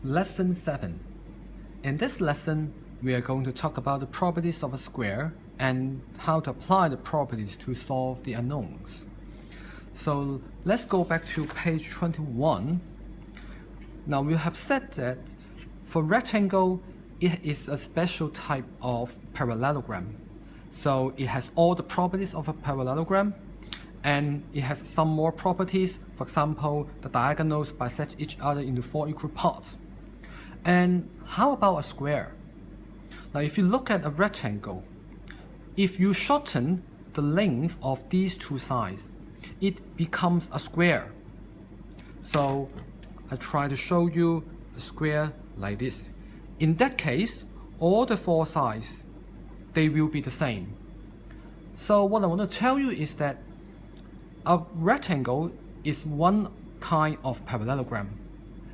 Lesson 7. In this lesson, we are going to talk about the properties of a square and how to apply the properties to solve the unknowns. So let's go back to page 21. Now we have said that for rectangle, it is a special type of parallelogram. So it has all the properties of a parallelogram, and it has some more properties. For example, the diagonals bisect each other into 4 equal parts. And how about a square? Now if you look at a rectangle, if you shorten the length of these two sides, it becomes a square. So I try to show you a square like this. In that case, all the 4 sides, they will be the same. So what I want to tell you is that a rectangle is one kind of parallelogram.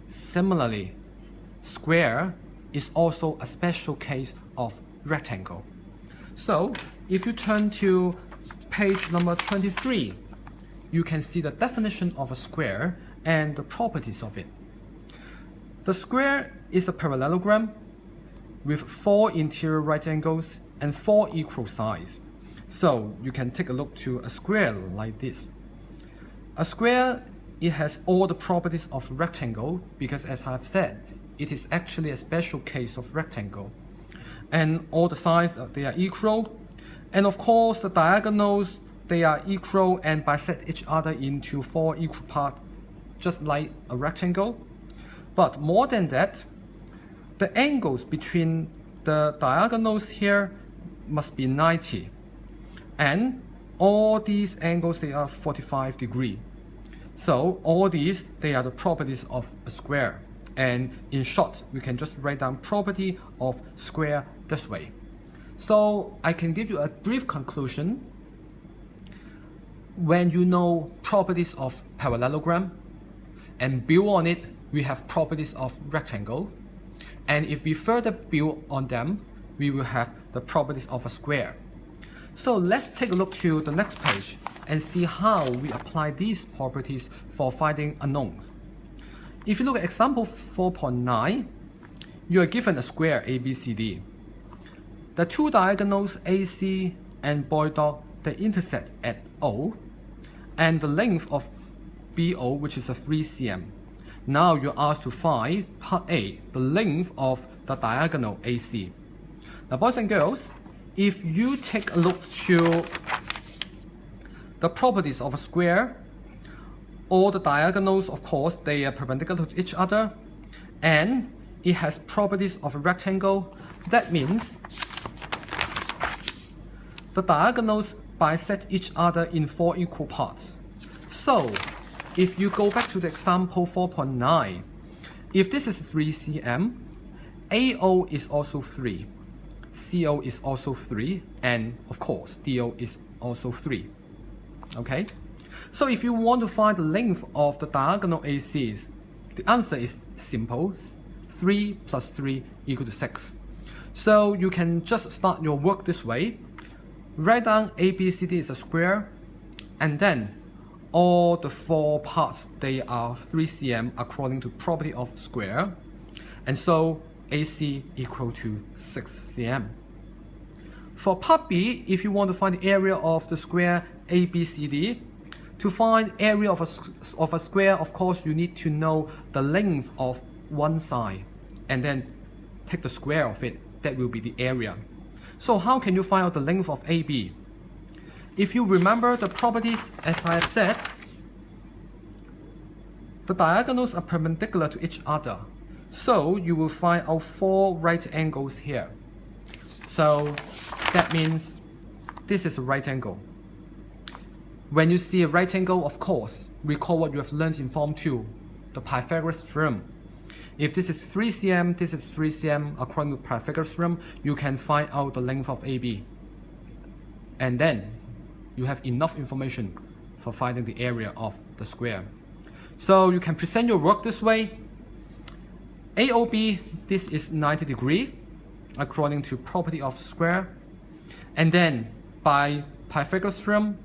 Similarly, square is also a special case of rectangle. So if you turn to page number 23, you can see the definition of a square and the properties of it. The square is a parallelogram with 4 interior right angles and 4 equal sides. So you can take a look to a square like this. A square, it has all the properties of rectangle because, as I've said, it is actually a special case of rectangle. And all the sides, they are equal. And of course, the diagonals, they are equal and bisect each other into 4 equal parts, just like a rectangle. But more than that, the angles between the diagonals here must be 90. And all these angles, they are 45 degrees. So all these, they are the properties of a square. And in short, we can just write down property of square this way. So I can give you a brief conclusion. When you know properties of parallelogram and build on it, we have properties of rectangle. And if we further build on them, we will have the properties of a square. So let's take a look to the next page and see how we apply these properties for finding unknowns. If you look at example 4.9, you are given a square ABCD. The two diagonals AC and BOD, they intersect at O, and the length of BO, which is a 3 cm. Now you're asked to find part A, the length of the diagonal AC. Now boys and girls, if you take a look to the properties of a square, all the diagonals, of course, they are perpendicular to each other, and it has properties of a rectangle. That means the diagonals bisect each other in 4 equal parts. So if you go back to the example 4.9, if this is 3 cm, AO is also 3, CO is also 3, and of course DO is also 3. Okay? So if you want to find the length of the diagonal ACs, the answer is simple. 3 plus 3 equal to 6. So you can just start your work this way. Write down ABCD is a square, and then all the 4 parts, they are 3 cm according to property of square. And so AC equal to 6 cm. For part B, if you want to find the area of the square ABCD, to find area of a square, of course, you need to know the length of one side and then take the square of it. That will be the area. So how can you find out the length of AB? If you remember the properties, as I have said, the diagonals are perpendicular to each other. So you will find out 4 right angles here. So that means this is a right angle. When you see a right angle, of course, recall what you have learned in Form 2, the Pythagoras theorem. If this is 3 cm, this is 3 cm, according to Pythagoras theorem, you can find out the length of AB. And then you have enough information for finding the area of the square. So you can present your work this way. AOB, this is 90 degrees, according to property of square. And then by Pythagoras theorem,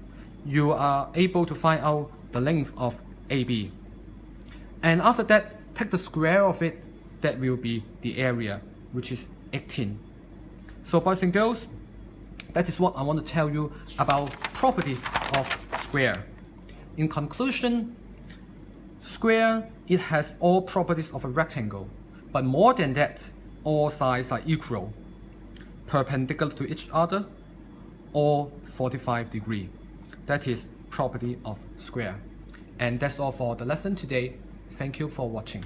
you are able to find out the length of AB. And after that, take the square of it, that will be the area, which is 18. So boys and girls, that is what I want to tell you about properties of square. In conclusion, square, it has all properties of a rectangle, but more than that, all sides are equal, perpendicular to each other, or 45 degrees. That is property of square. And that's all for the lesson today. Thank you for watching.